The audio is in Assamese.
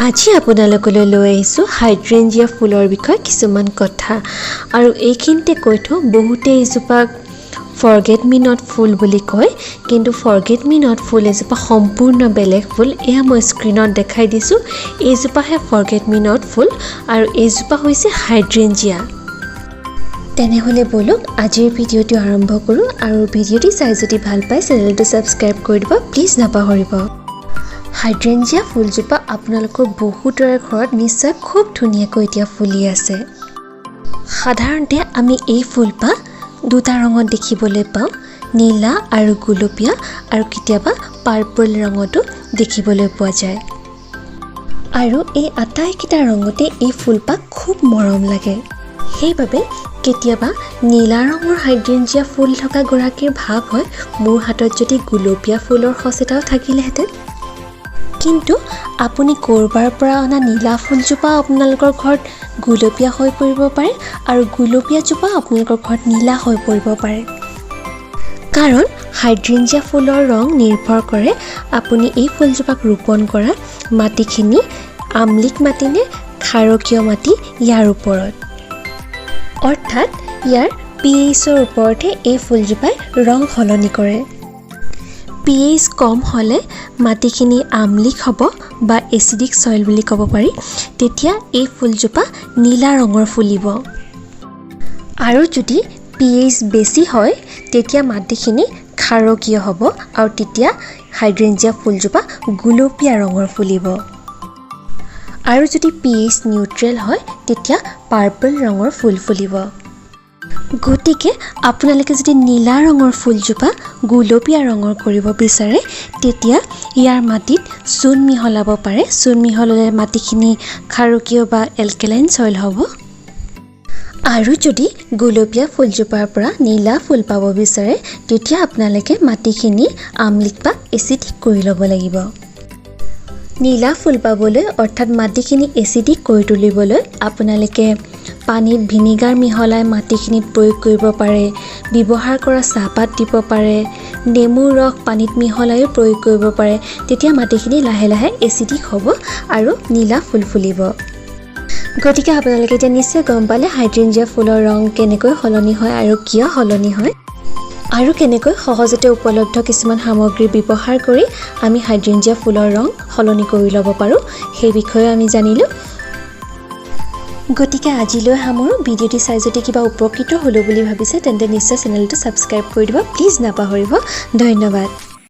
আজি আপোনালোকলৈ লৈ আহিছোঁ হাইড্ৰেঞ্জিয়া ফুলৰ বিষয়ে কিছুমান কথা আৰু এইখিনিতে কৈ থওঁ বহুতে এইজোপাক ফৰগেট মি নট ফুল বুলি কয় কিন্তু ফৰগেট মি নট ফুল এজোপা সম্পূৰ্ণ বেলেগ ফুল এয়া মই স্ক্ৰীনত দেখাই দিছোঁ এইজোপাহে ফৰগেট মি নট ফুল আৰু এইজোপা হৈছে হাইড্ৰেঞ্জিয়া তেনেহ'লে বলক আজিৰ ভিডিঅ'টো আৰম্ভ কৰোঁ আৰু ভিডিঅ'টি চাই যদি ভাল পায় চেনেলটো ছাবস্ক্ৰাইব কৰি দিব প্লিজ নাপাহৰিব হাইড্ৰেঞ্জিয়া ফুলজোপা আপোনালোকৰ বহুতৰে ঘৰত নিশ্চয় খুব ধুনীয়াকৈ এতিয়া ফুলি আছে সাধাৰণতে আমি এই ফুলপাহ দুটা ৰঙত দেখিবলৈ পাওঁ নীলা আৰু গুলপীয়া আৰু কেতিয়াবা পাৰ্পল ৰঙতো দেখিবলৈ পোৱা যায় আৰু এই আটাইকেইটা ৰঙতে এই ফুলপাহ খুব মৰম লাগে সেইবাবে কেতিয়াবা নীলা ৰঙৰ হাইড্ৰেঞ্জিয়া ফুল থকা গৰাকীৰ ভাৱ হয় মোৰ হাতত যদি গুলপীয়া ফুলৰ সঁচ এটাও থাকিলেহেঁতেন কিন্তু আপুনি কৰবাৰ পৰা অনা নীলা ফুলজোপা আপোনালোকৰ ঘৰত গুলপীয়া হৈ পৰিব পাৰে আৰু গুলপীয়াজোপা আপোনালোকৰ ঘৰত নীলা হৈ পৰিব পাৰে কাৰণ হাইড্ৰেঞ্জিয়া ফুলৰ ৰং নিৰ্ভৰ কৰে আপুনি এই ফুলজোপাক ৰোপণ কৰা মাটিখিনি আমলিক মাটি নে খাৰকীয় মাটি ইয়াৰ ওপৰত অৰ্থাৎ ইয়াৰ pHৰ ওপৰতহে এই ফুলজোপাই ৰং সলনি কৰে pH কম হ'লে মাটিখিনি আমলিক হ'ব বা এচিডিক সয়েল বুলি ক'ব পাৰি তেতিয়া এই ফুলজোপা নীলা ৰঙৰ ফুলিব আৰু যদি pH বেছি হয় তেতিয়া মাটিখিনি খাৰকীয় হ'ব আৰু তেতিয়া হাইড্ৰেঞ্জিয়া ফুলজোপা গুলপীয়া ৰঙৰ ফুলিব আৰু যদি pH নিউট্ৰেল হয় তেতিয়া পাৰ্পল ৰঙৰ ফুল ফুলিব গতিকে আপোনালোকে যদি নীলা ৰঙৰ ফুলজোপা গুলপীয়া ৰঙৰ কৰিব বিচাৰে তেতিয়া ইয়াৰ মাটিত চূণ মিহলাব পাৰে চূণ মিহলালে মাটিখিনি খাৰকীয় বা এলকেলাইন সয়েল হ'ব আৰু যদি গুলপীয়া ফুলজোপাৰ পৰা নীলা ফুল পাব বিচাৰে তেতিয়া আপোনালোকে মাটিখিনি আমলিক বা এচিডিক কৰি ল'ব লাগিব নীলা ফুল পাবলৈ অৰ্থাৎ মাটিখিনি এচিডিক কৰি তুলিবলৈ আপোনালোকে পানীত ভিনিগাৰ মিহলাই মাটিখিনিত প্ৰয়োগ কৰিব পাৰে ব্যৱহাৰ কৰা চাহপাত দিব পাৰে নেমুৰ ৰস পানীত মিহলাইও প্ৰয়োগ কৰিব পাৰে তেতিয়া মাটিখিনি লাহে লাহে এচিডিক হ'ব আৰু নীলা ফুল ফুলিব গতিকে আপোনালোকে এতিয়া নিশ্চয় গম পালে হাইড্ৰেঞ্জিয়া ফুলৰ ৰং কেনেকৈ সলনি হয় আৰু কিয় সলনি হয় আৰু কেনেকৈ সহজতে উপলব্ধ কিছুমান সামগ্ৰী ব্যৱহাৰ কৰি আমি হাইড্ৰেঞ্জিয়া ফুলৰ ৰং সলনি কৰি ল'ব পাৰোঁ সেই বিষয়ে আমি জানিলোঁ গতিকে আজিলৈ সামৰো ভিডিঅ'টি চাই যদি কিবা উপকৃত হ'লো বুলি ভাবিছে তেন্তে নিশ্চয় চেনেলটো ছাবস্ক্ৰাইব কৰি দিব প্লিজ নাপাহৰিব ধন্যবাদ